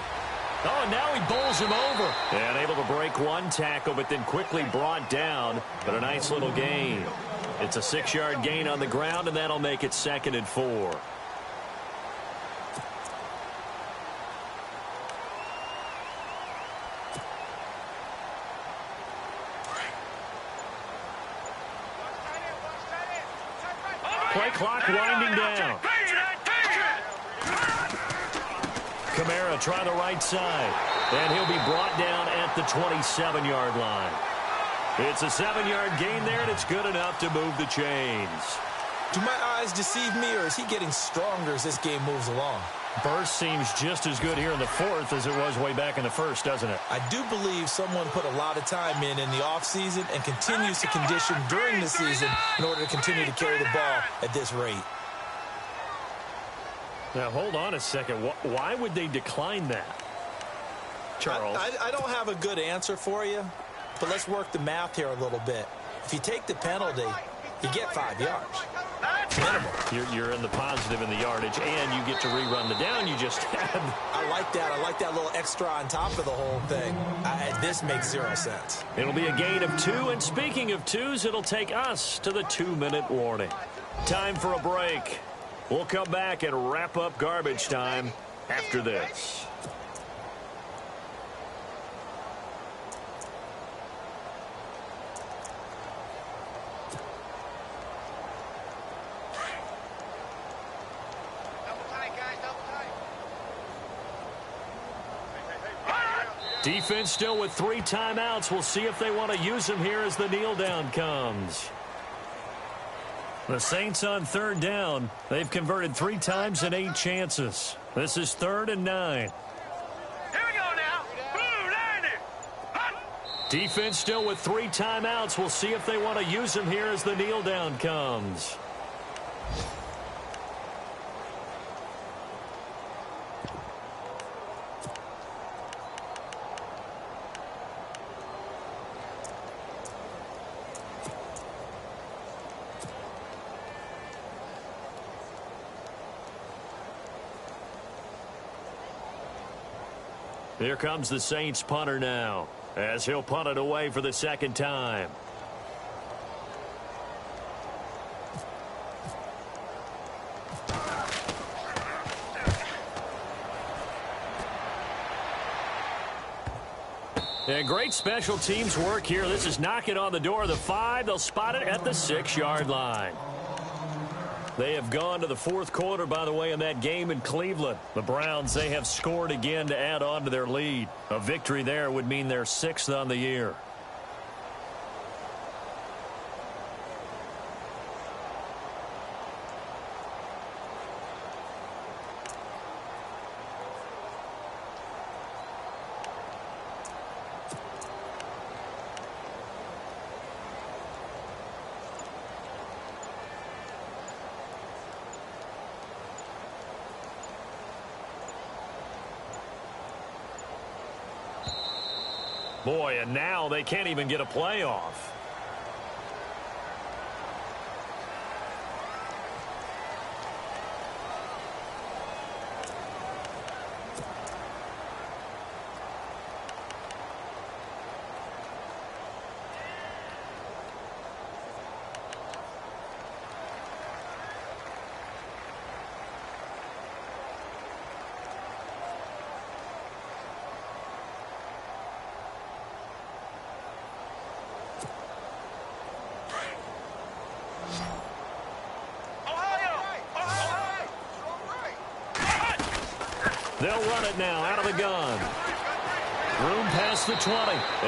Oh, and now he bowls him over. And able to break 1 tackle, but then quickly brought down, but a nice little gain. It's a 6-yard gain on the ground, and that'll make it 2nd and 4. Play clock winding down. Kamara try the right side. And he'll be brought down at the 27-yard line. It's a 7-yard gain there, and it's good enough to move the chains. Do my eyes deceive me, or is he getting stronger as this game moves along? Burst seems just as good here in the 4th as it was way back in the 1st, doesn't it? I do believe someone put a lot of time in the offseason and continues to condition during the season in order to continue to carry the ball at this rate. Now, hold on a second. Why would they decline that, Charles? I don't have a good answer for you, but let's work the math here a little bit. If you take the penalty, you get 5 yards. Minimum. You're in the positive in the yardage, and you get to rerun the down you just had. I like that. I like that little extra on top of the whole thing. This makes 0 sense. It'll be a gain of 2, and speaking of 2s, it'll take us to the 2-minute warning. Time for a break. We'll come back and wrap up garbage time after this. Defense still with 3 timeouts. We'll see if they want to use them here as the kneel down comes. The Saints on 3rd down. They've converted 3 times in 8 chances. This is 3rd and 9. Here we go now. Blue 90. Defense still with 3 timeouts. We'll see if they want to use them here as the kneel down comes. Here comes the Saints punter now, as he'll punt it away for the 2nd time. And great special teams work here. This is knocking on the door of the 5. They'll spot it at the 6-yard line. They have gone to the 4th quarter, by the way, in that game in Cleveland. The Browns, they have scored again to add on to their lead. A victory there would mean they're 6th on the year. Boy, and now they can't even get a playoff. They'll run it now out of the gun. Room past the 20.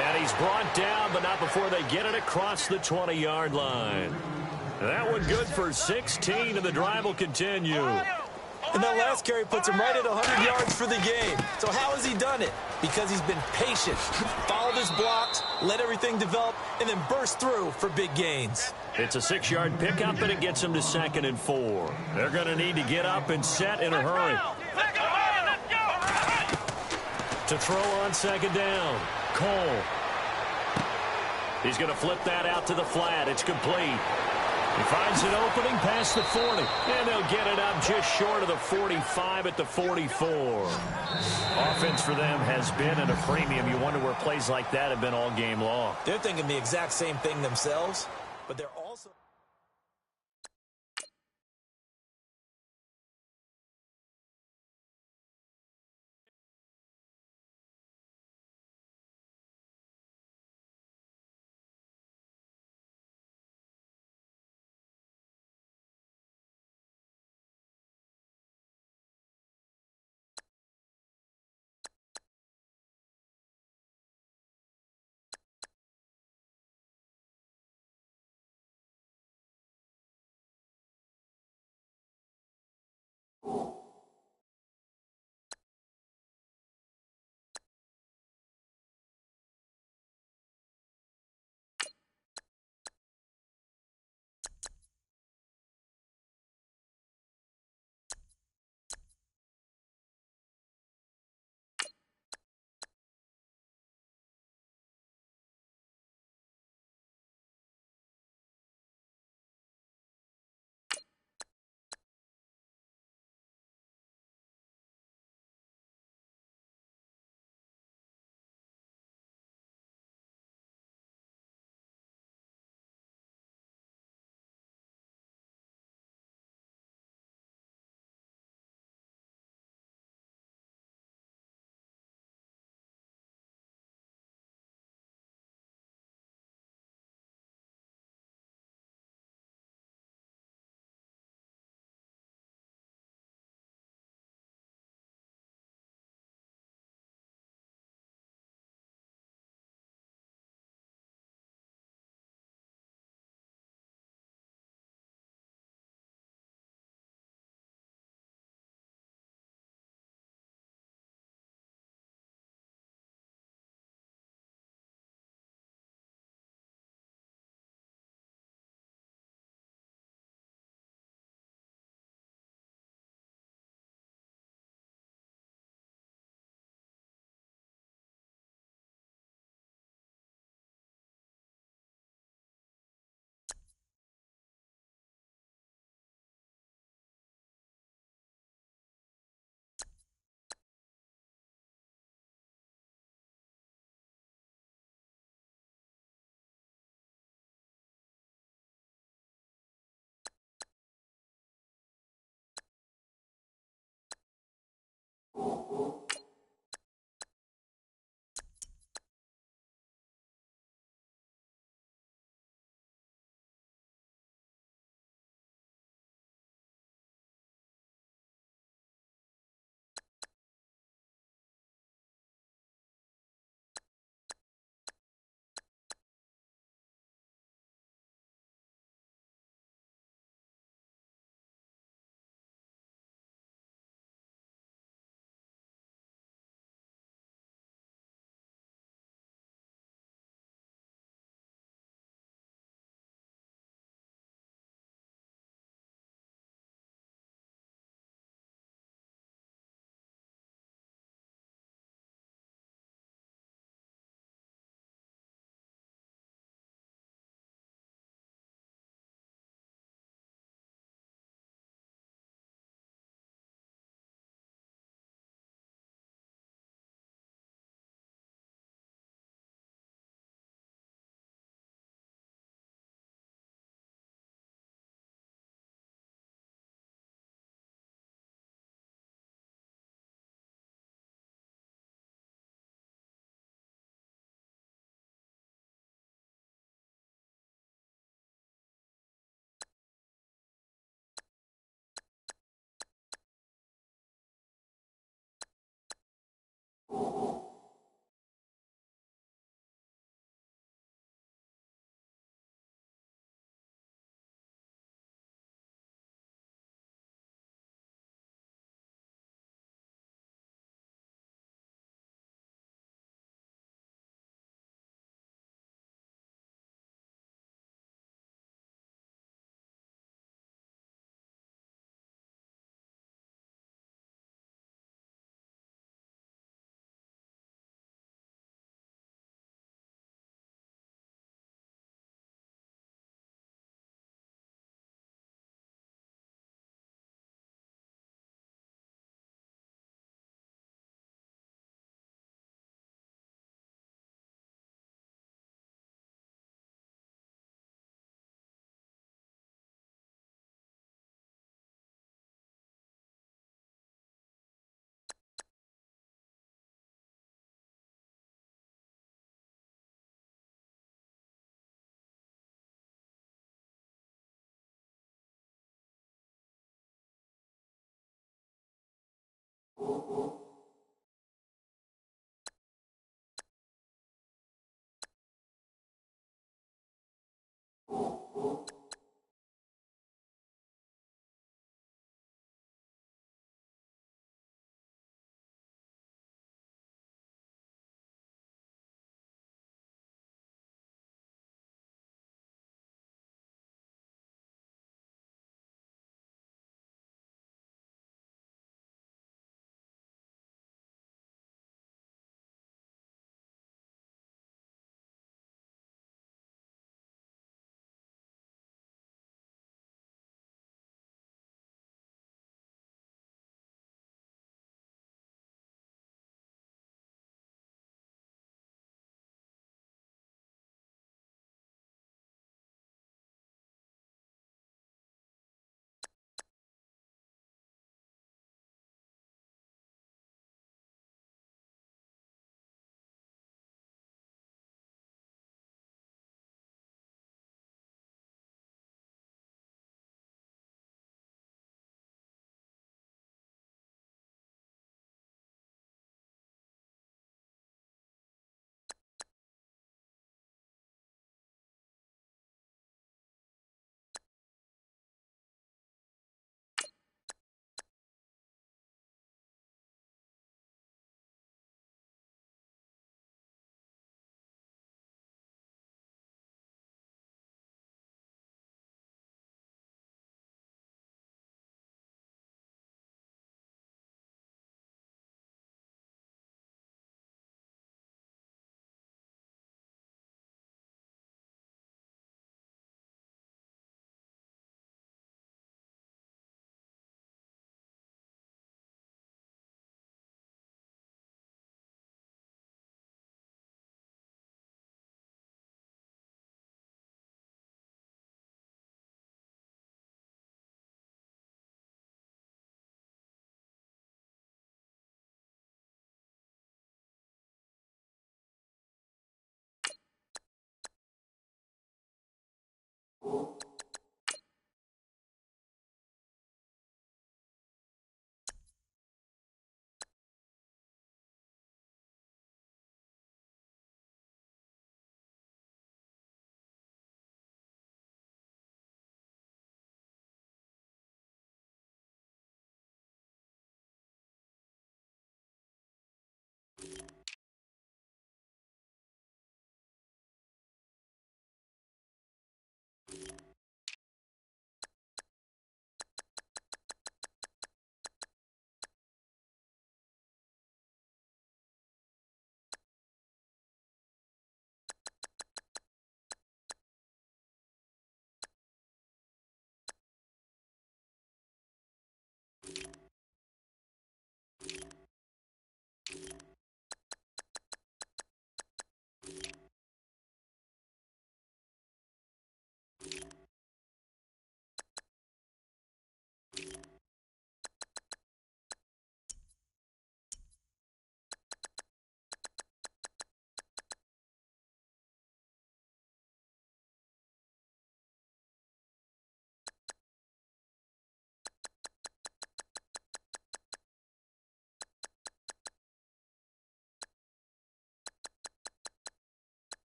And he's brought down, but not before they get it across the 20-yard line. That one good for 16, and the drive will continue. And that last carry puts him right at 100 yards for the game. So how has he done it? Because he's been patient, followed his blocks, let everything develop, and then burst through for big gains. It's a 6-yard pickup, and it gets him to 2nd and 4. They're going to need to get up and set in a hurry. To throw on 2nd down, Cole. He's going to flip that out to the flat. It's complete. He finds an opening past the 40, and they'll get it up just short of the 45 at the 44. Offense for them has been at a premium. You wonder where plays like that have been all game long. They're thinking the exact same thing themselves, but they're also...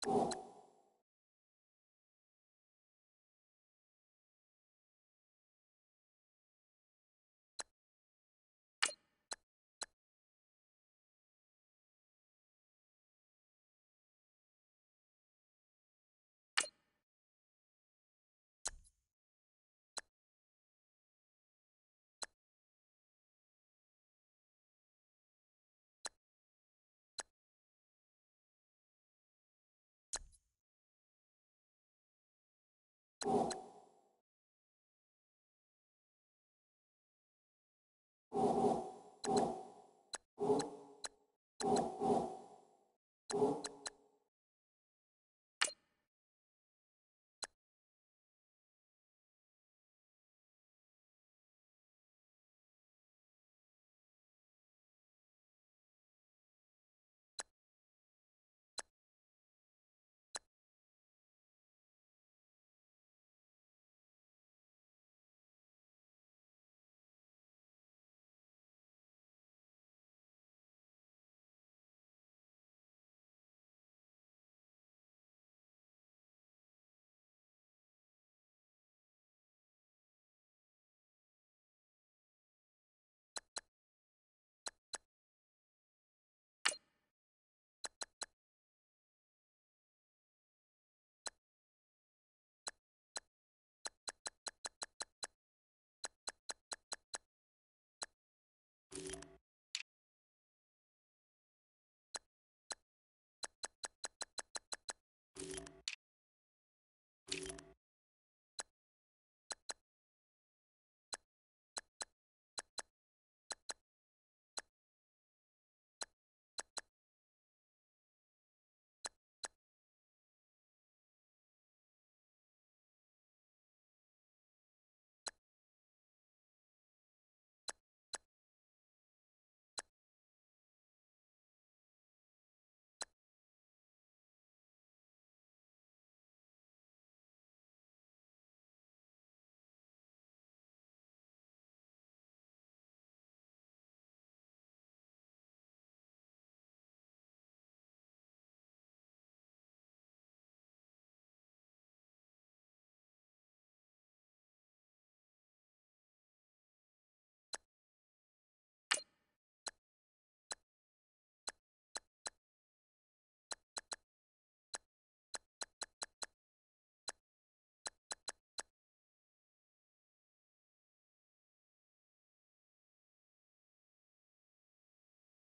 you